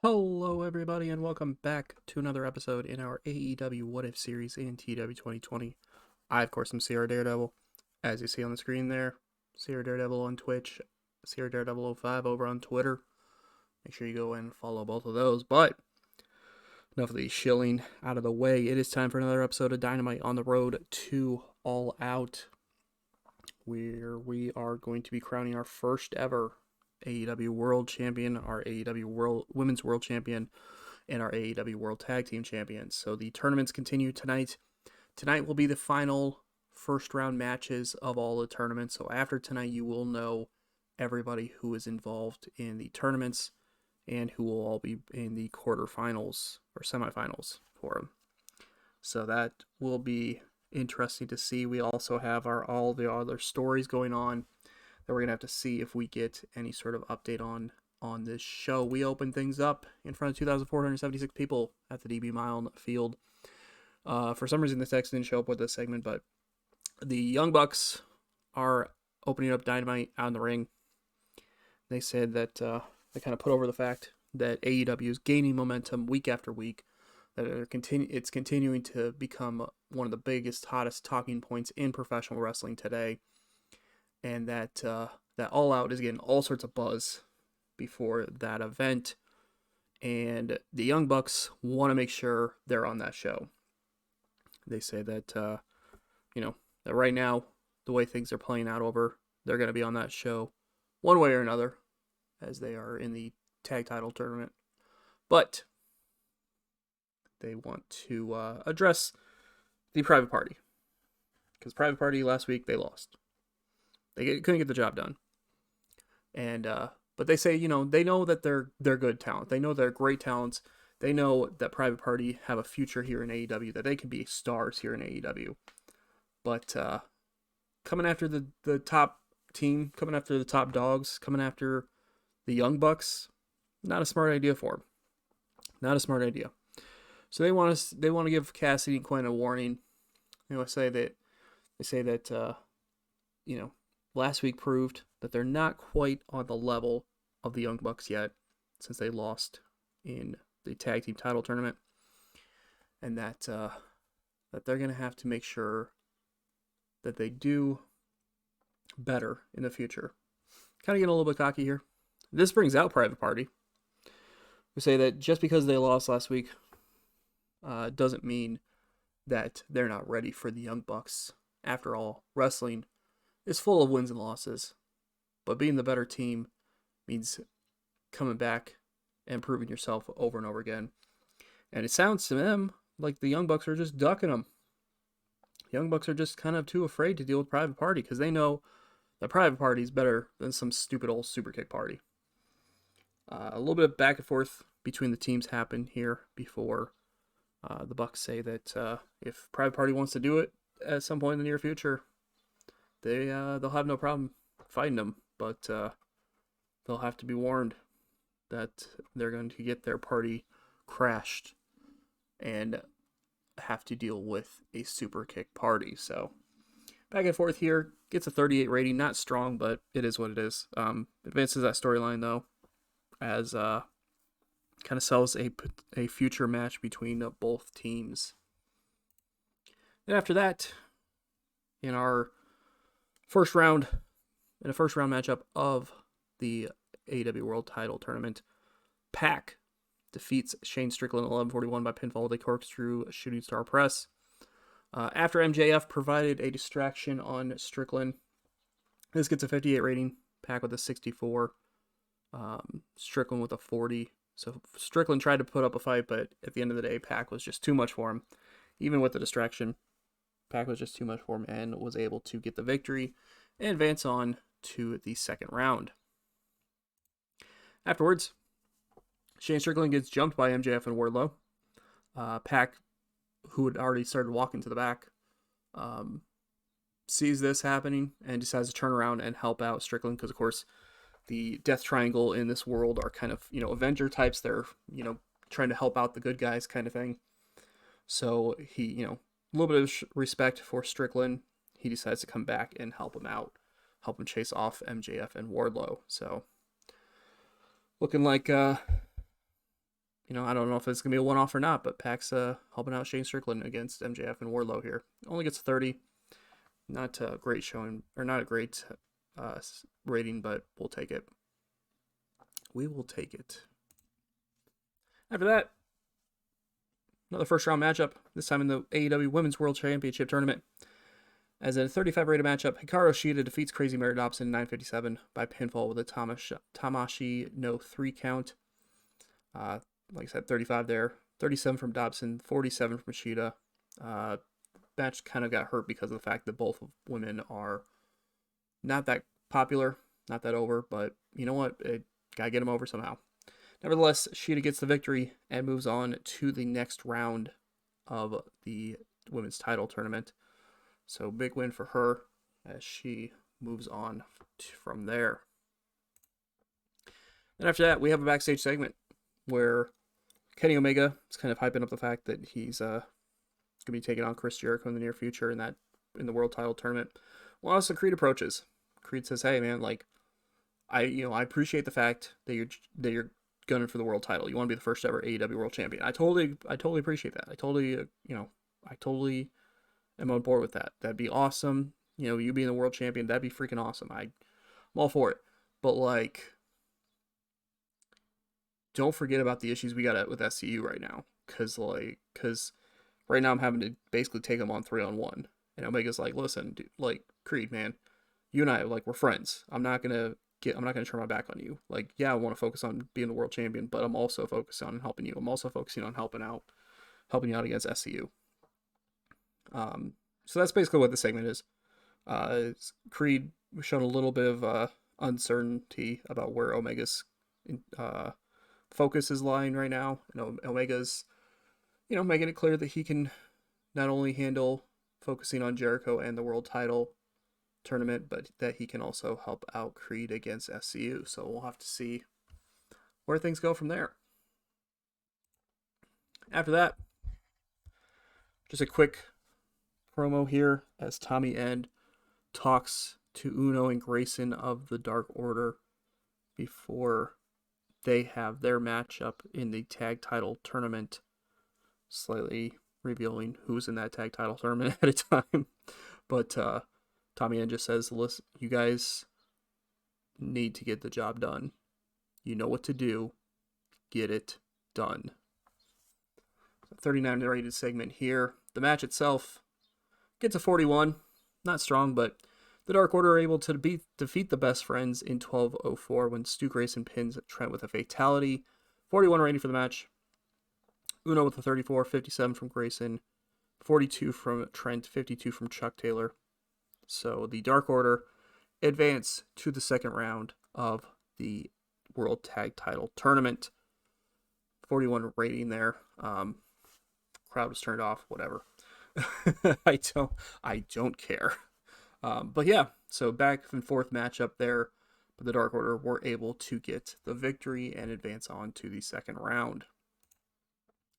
Hello, everybody, and welcome back to another episode in our AEW What If series in TEW2020. I, of course, am Sierra Daredevil, as you see on the screen there. Sierra Daredevil on Twitch, Sierra Daredevil 05 over on Twitter. Make sure you go and follow both of those. But enough of the shilling out of the way. It is time for another episode of Dynamite on the road to All Out, where we are going to be crowning our first ever AEW World Champion, our AEW Women's World Champion, and our AEW World Tag Team Champions. So the tournaments continue tonight. Tonight will be the final first round matches of all the tournaments. So after tonight, you will know everybody who is involved in the tournaments and who will all be in the quarterfinals or semifinals for them. So that will be interesting to see. We also have all the other stories going on that we're gonna have to see if we get any sort of update on this show. We opened things up in front of 2,476 people at the DB Mile field. For some reason, the text didn't show up with this segment, but the Young Bucks are opening up Dynamite out in the ring. They said that they kind of put over the fact that AEW is gaining momentum week after week, that it's continuing to become one of the biggest, hottest talking points in professional wrestling today, and that that All Out is getting all sorts of buzz before that event, and the Young Bucks want to make sure they're on that show. They say that that right now, the way things are playing out over, they're going to be on that show one way or another, as they are in the tag title tournament. But they want to address the Private Party, because Private Party last week they lost. They couldn't get the job done, and but they say they know that they're good talent. They know they're great talents. They know that Private Party have a future here in AEW, that they can be stars here in AEW. But coming after the top team, coming after the top dogs, coming after the Young Bucks, not a smart idea for them. Not a smart idea. So they want to give Cassidy and Quinn a warning. They say that last week proved that they're not quite on the level of the Young Bucks yet, since they lost in the tag team title tournament, and that they're going to have to make sure that they do better in the future. Kind of getting a little bit cocky here. This brings out Private Party. We say that just because they lost last week doesn't mean that they're not ready for the Young Bucks. After all, wrestling is full of wins and losses, but being the better team means coming back and proving yourself over and over again. And it sounds to them like the Young Bucks are just ducking them. Young Bucks are just kind of too afraid to deal with Private Party, because they know that Private Party is better than some stupid old super kick party. A little bit of back and forth between the teams happened here before the Bucks say that if Private Party wants to do it at some point in the near future, they'll have no problem fighting them, but they'll have to be warned that they're going to get their party crashed and have to deal with a super kick party. So back and forth here, gets a 38 rating, not strong, but it is what it is. Advances that storyline though, as kind of sells a future match between both teams. And after that, in a first round matchup of the AEW World Title Tournament, Pac defeats Shane Strickland 11:41 by pinfall with a corkscrew shooting star press. After MJF provided a distraction on Strickland, this gets a 58 rating, Pac with a 64, Strickland with a 40. So Strickland tried to put up a fight, but at the end of the day, Pac was just too much for him. Even with the distraction, Pac was just too much for him and was able to get the victory and advance on to the second round. Afterwards, Shane Strickland gets jumped by MJF and Wardlow. Pac, who had already started walking to the back, sees this happening and decides to turn around and help out Strickland, because of course the Death Triangle in this world are kind of Avenger types. They're trying to help out the good guys kind of thing. So he a little bit of respect for Strickland. He decides to come back and help him out, help him chase off MJF and Wardlow. So looking like I don't know if it's going to be a one-off or not, but Pac's helping out Shane Strickland against MJF and Wardlow here. Only gets 30. Not a great showing, or not a great rating, but we'll take it. We will take it. After that, another first round matchup, this time in the AEW Women's World Championship Tournament. As in a 35 rated matchup, Hikaru Shida defeats Crazy Mary Dobson in 9:57 by pinfall with a Tamashi no 3 count. Like I said, 35 there, 37 from Dobson, 47 from Shida. Match kind of got hurt because of the fact that both women are not that popular, not that over, but you know what? Gotta get them over somehow. Nevertheless, Shida gets the victory and moves on to the next round of the women's title tournament. So big win for her as she moves on from there. And after that, we have a backstage segment where Kenny Omega is kind of hyping up the fact that he's going to be taking on Chris Jericho in the near future in the world title tournament. Well, also Creed approaches. Creed says, "Hey man, like I appreciate the fact that you're gunning for the world title. You want to be the first ever AEW world champion. I totally appreciate that. I totally am on board with that. That'd be awesome. You being the world champion, that'd be freaking awesome. I'm all for it. But like, don't forget about the issues we got with SCU right now. Cause right now I'm having to basically take them on 3-on-1. And Omega's like, listen, dude, like Creed, man, you and I, like, we're friends. I'm not gonna turn my back on you. Like, yeah, I want to focus on being the world champion, but I'm also focused on helping you. I'm also focusing on helping you out against SCU. So that's basically what the segment is. Creed shown a little bit of uncertainty about where Omega's focus is lying right now. Omega's, making it clear that he can not only handle focusing on Jericho and the world title tournament, but that he can also help out Creed against SCU. So we'll have to see where things go from there. After that, just a quick promo here as Tommy End talks to Uno and Grayson of the Dark Order before they have their matchup in the tag title tournament, slightly revealing who's in that tag title tournament at a time. But Tommy End just says, listen, you guys need to get the job done. You know what to do. Get it done. 39 rated segment here. The match itself gets a 41. Not strong, but the Dark Order are able to defeat the Best Friends in 12:04 when Stu Grayson pins Trent with a fatality. 41 rating for the match. Uno with a 34, 57 from Grayson, 42 from Trent, 52 from Chuck Taylor. So the Dark Order advance to the second round of the World Tag Title Tournament. 41 rating there. Crowd was turned off. Whatever. I don't care. But yeah, so back and forth matchup there. But the Dark Order were able to get the victory and advance on to the second round.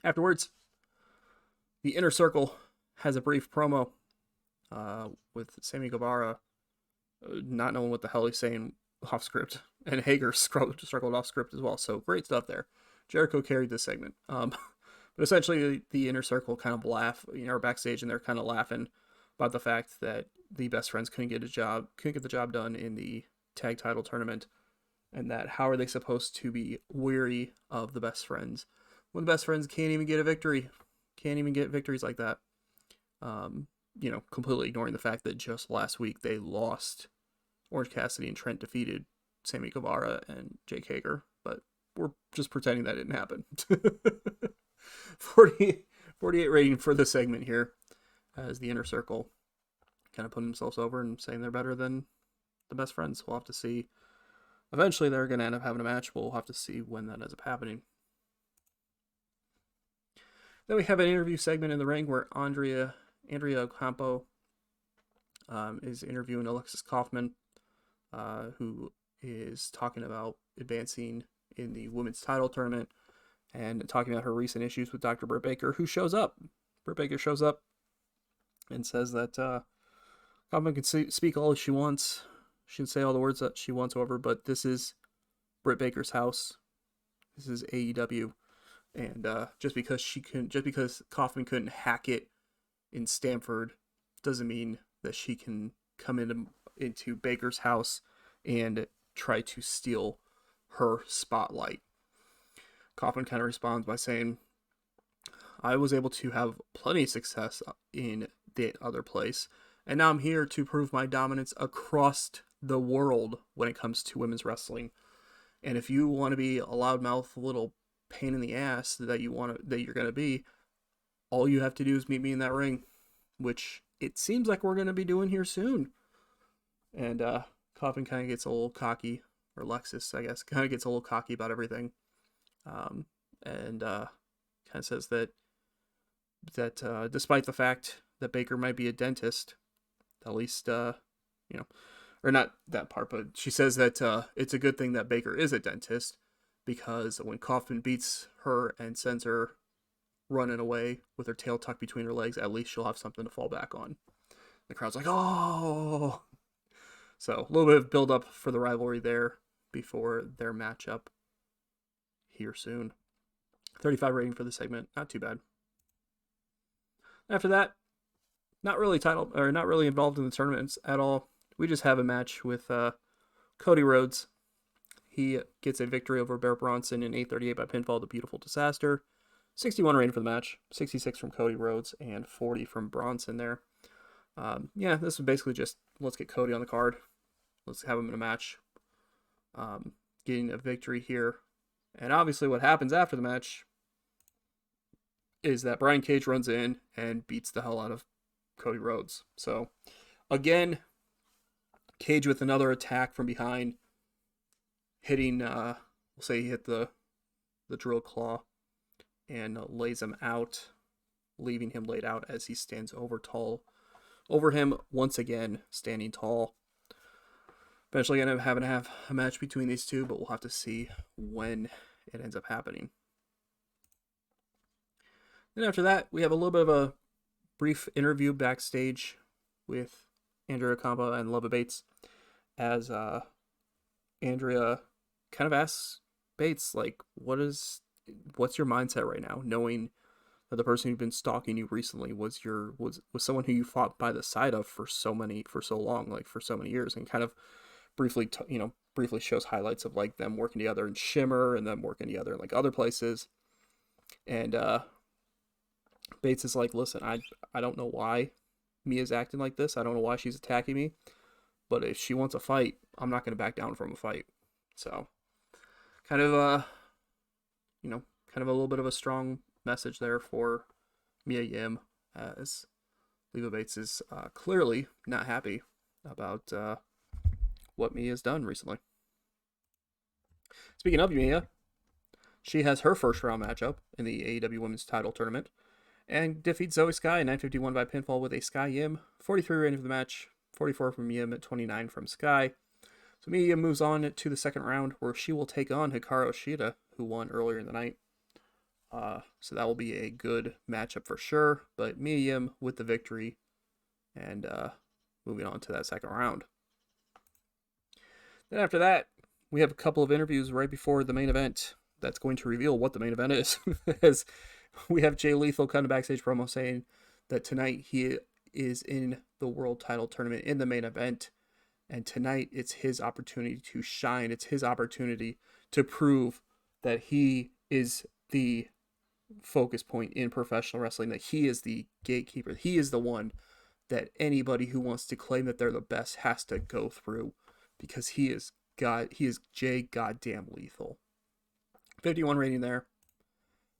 Afterwards, the Inner Circle has a brief promo with Sammy Guevara not knowing what the hell he's saying off script, and Hager struggled off script as well. So great stuff there. Jericho carried this segment. But essentially, the Inner Circle kind of are backstage, and they're kind of laughing about the fact that the Best Friends couldn't get the job done in the tag title tournament, and that how are they supposed to be weary of the Best Friends when the Best Friends can't even get a victory, can't even get victories like that. Completely ignoring the fact that just last week they lost. Orange Cassidy and Trent defeated Sammy Guevara and Jake Hager, but we're just pretending that didn't happen. 48 rating for the segment here, as the Inner Circle kind of putting themselves over and saying they're better than the Best Friends. We'll have to see. Eventually, they're going to end up having a match. We'll have to see when that ends up happening. Then we have an interview segment in the ring where Andrea Ocampo is interviewing Alexis Kaufman, who is talking about advancing in the women's title tournament and talking about her recent issues with Dr. Britt Baker, who shows up. Britt Baker shows up and says that Kaufman can speak all she wants. She can say all the words that she wants over, but this is Britt Baker's house. This is AEW. And just because Kaufman couldn't hack it in Stamford, doesn't mean that she can come into Baker's house and try to steal her spotlight. Kaufman kind of responds by saying, I was able to have plenty of success in the other place, and now I'm here to prove my dominance across the world when it comes to women's wrestling. And if you want to be a loudmouth little pain in the ass that you're going to be, all you have to do is meet me in that ring, which it seems like we're going to be doing here soon. And Kaufman kind of gets a little cocky, or Lexus, I guess, kind of gets a little cocky about everything. And kind of says that despite the fact that Baker might be a dentist, at least, or not that part, but she says that it's a good thing that Baker is a dentist, because when Kaufman beats her and sends her running away with her tail tucked between her legs, at least she'll have something to fall back on. The crowd's like, oh! So a little bit of build up for the rivalry there before their matchup here soon. 35 rating for the segment, not too bad. After that, not really involved in the tournaments at all. We just have a match with Cody Rhodes. He gets a victory over Bear Bronson in 8:38 by pinfall, the Beautiful Disaster. 61 rating for the match, 66 from Cody Rhodes, and 40 from Bronson there. This is basically just, let's get Cody on the card. Let's have him in a match. Getting a victory here. And obviously what happens after the match is that Brian Cage runs in and beats the hell out of Cody Rhodes. So, again, Cage with another attack from behind, hitting, we'll say he hit the drill claw, and lays him out, leaving him laid out as he stands over him, once again, standing tall. Eventually going to have a match between these two, but we'll have to see when it ends up happening. Then after that, we have a little bit of a brief interview backstage with Andrea Campa and Leva Bates, as Andrea kind of asks Bates, like, what's your mindset right now, knowing that the person who'd been stalking you recently was someone who you fought by the side of for so long, like for so many years, and kind of briefly shows highlights of like them working together in Shimmer and them working together in like other places. And Bates is like, listen, I don't know why Mia's acting like this. I don't know why she's attacking me, but if she wants a fight, I'm not going to back down from a fight. So kind of a little bit of a strong message there for Mia Yim, as Leva Bates is clearly not happy about what Mia's done recently. Speaking of Mia, she has her first round matchup in the AEW Women's Title Tournament and defeats Zoe Sky in 9:51 by pinfall with a Sky Yim. 43 rating for the match, 44 from Yim, 29 from Sky. So Mia Yim moves on to the second round, where she will take on Hikaru Shida, who won earlier in the night. So that will be a good matchup for sure. But Mia Yim with the victory, and moving on to that second round. Then after that, we have a couple of interviews right before the main event that's going to reveal what the main event is. As we have Jay Lethal kind of backstage promo saying that tonight he is in the World Title Tournament in the main event, and tonight it's his opportunity to shine. It's his opportunity to prove that he is the focus point in professional wrestling, that he is the gatekeeper. He is the one that anybody who wants to claim that they're the best has to go through, because he is Jay goddamn Lethal. 51 rating there.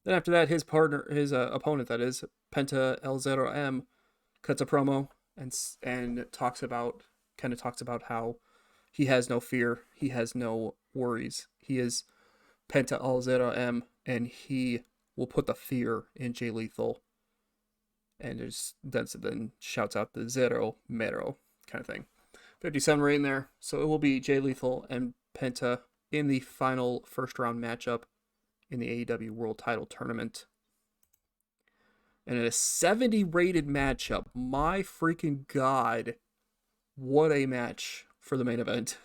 Then after that, his opponent, that is Penta L0M, cuts a promo and talks about how he has no fear, he has no worries. He is Penta L0M, and he will put the fear in Jay Lethal. And then shouts out the Zero Mero kind of thing. 57 rating there. So it will be Jay Lethal and Penta in the final first round matchup in the AEW World Title Tournament. And in a 70 rated matchup, my freaking god, what a match for the main event.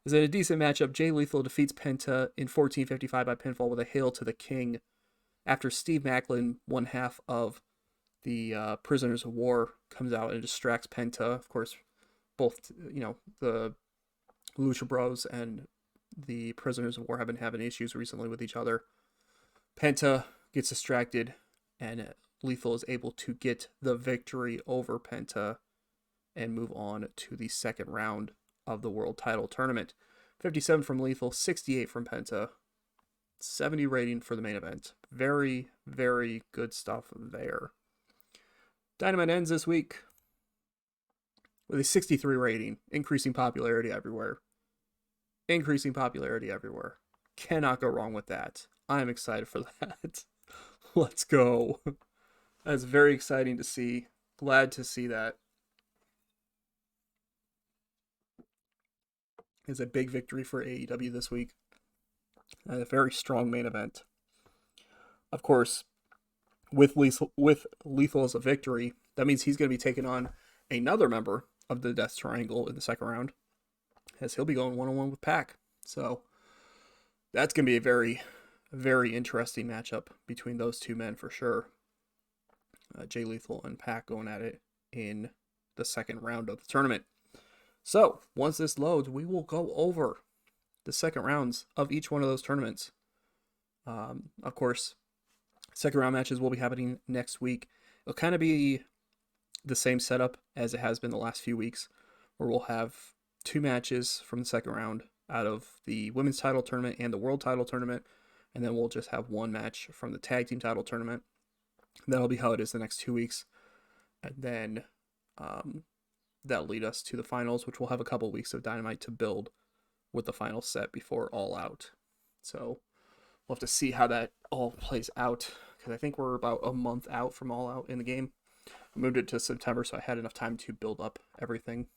Is in a decent matchup, Jay Lethal defeats Penta in 14:55 by pinfall with a Hail to the King. after Steve Macklin, one half of the Prisoners of War, comes out and distracts Penta. Of course, both, the Lucha Bros and the Prisoners of War have been having issues recently with each other. Penta gets distracted, and Lethal is able to get the victory over Penta and move on to the second round of the World Title Tournament. 57 from Lethal, 68 from Penta, 70 rating for the main event. Very, very good stuff there. Dynamite ends this week with a 63 rating, increasing popularity everywhere. Cannot go wrong with that. I'm excited for that. Let's go. That's very exciting to see. Glad to see that. It's a big victory for AEW this week. And a very strong main event. Of course, with Lethal as a victory, that means he's going to be taking on another member of the Death Triangle in the second round, as he'll be going one-on-one with Pac. So that's going to be a very, very interesting matchup between those two men for sure. Jay Lethal and Pac going at it in the second round of the tournament. So once this loads, we will go over the second rounds of each one of those tournaments. Of course, second round matches will be happening next week. It'll kind of be the same setup as it has been the last few weeks, where we'll have two matches from the second round out of the women's title tournament and the world title tournament, and then we'll just have one match from the tag team title tournament. That'll be how it is the next 2 weeks, and then that'll lead us to the finals, which will have a couple weeks of Dynamite to build with the final set before All Out. So we'll have to see how that all plays out, because I think we're about a month out from All Out in the game. I moved it to September, so I had enough time to build up everything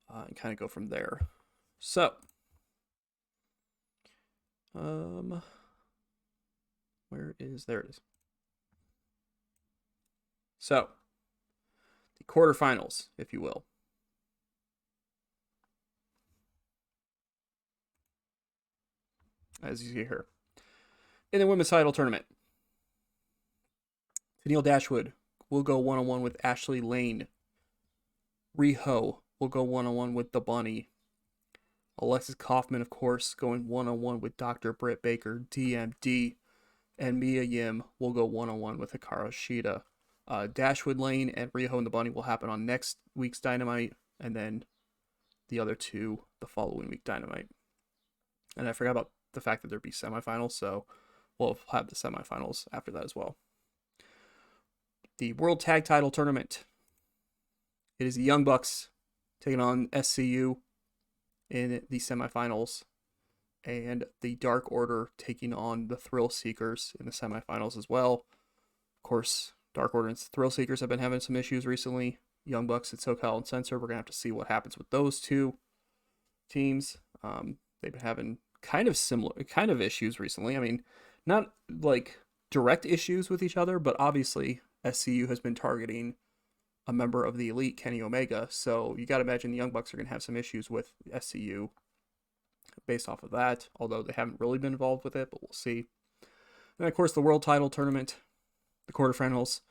and kind of go from there. So, there it is. So, the quarterfinals, if you will. As you see here. In the women's title tournament, Tennille Dashwood will go one-on-one with Ashley Lane. Riho will go one-on-one with The Bunny. Alexis Kaufman, of course, going one-on-one with Dr. Britt Baker, DMD. And Mia Yim will go one-on-one with Hikaru Shida. Dashwood Lane and Riho and The Bunny will happen on next week's Dynamite, and then the other two the following week Dynamite. And I forgot about the fact that there'd be semifinals, so we'll have the semifinals after that as well. The World Tag Title Tournament. It is the Young Bucks taking on SCU in the semifinals, and the Dark Order taking on the Thrill Seekers in the semifinals as well. Of course, Dark Order and Thrill Seekers have been having some issues recently. Young Bucks and SoCal and Censor, we're going to have to see what happens with those two teams. They've been having kind of issues recently. I mean, not like direct issues with each other, but obviously SCU has been targeting a member of the Elite, Kenny Omega, so you got to imagine the Young Bucks are going to have some issues with SCU based off of that, although they haven't really been involved with it, but we'll see. And of course, the World Title Tournament, the quarterfinals,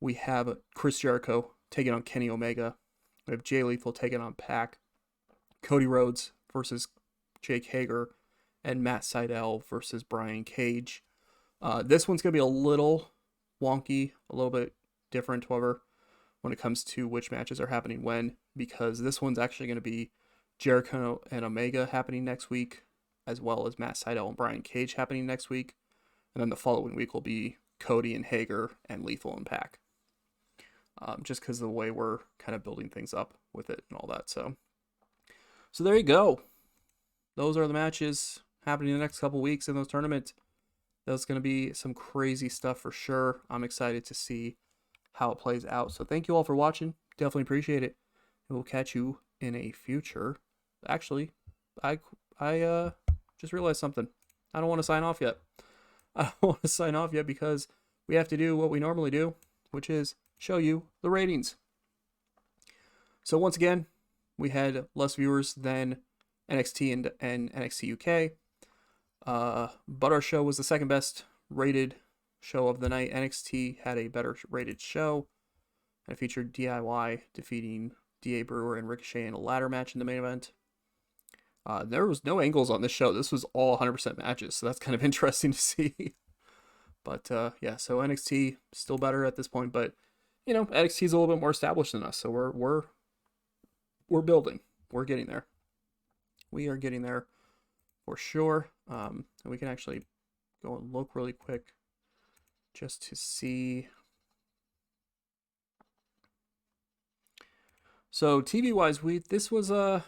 we have Chris Jericho taking on Kenny Omega. We have Jay Lethal taking on Pac. Cody Rhodes versus Jake Hager, and Matt Sydal versus Brian Cage. This one's going to be a little wonky, a little bit different, however, when it comes to which matches are happening when, because this one's actually going to be Jericho and Omega happening next week, as well as Matt Sydal and Brian Cage happening next week. And then the following week will be Cody and Hager and Lethal and Pac. Just because of the way we're kind of building things up with it and all that. So there you go. Those are the matches happening in the next couple weeks in those tournaments. That's going to be some crazy stuff for sure. I'm excited to see how it plays out. So thank you all for watching. Definitely appreciate it. And we'll catch you in a future. Actually, I just realized something. I don't want to sign off yet. I don't want to sign off yet because we have to do what we normally do, which is show you the ratings. So once again, we had less viewers than NXT and NXT UK. But our show was the second best rated show of the night. NXT had a better rated show. It featured DIY defeating DA Brewer and Ricochet in a ladder match in the main event. There was no angles on this show. This was all 100% matches, so that's kind of interesting to see. But yeah, so NXT still better at this point, but you know, NXT is a little bit more established than us, so we're building. We're getting there. We are getting there for sure. And we can actually go and look really quick just to see. So TV wise, this was kind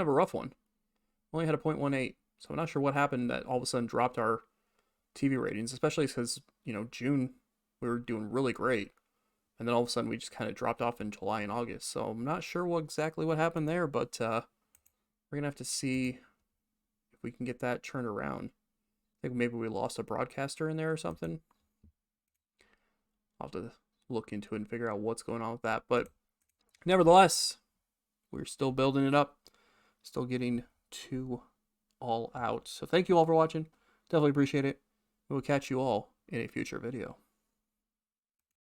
of a rough one. Only had a 0.18, so I'm not sure what happened that all of a sudden dropped our TV ratings, especially because June we were doing really great, and then all of a sudden we just kind of dropped off in July and August. So I'm not sure exactly what happened there, but we're gonna have to see if we can get that turned around. I think maybe we lost a broadcaster in there or something. I'll have to look into it and figure out what's going on with that. But nevertheless, we're still building it up, still getting to All Out. So thank you all for watching. Definitely appreciate it. We'll catch you all in a future video.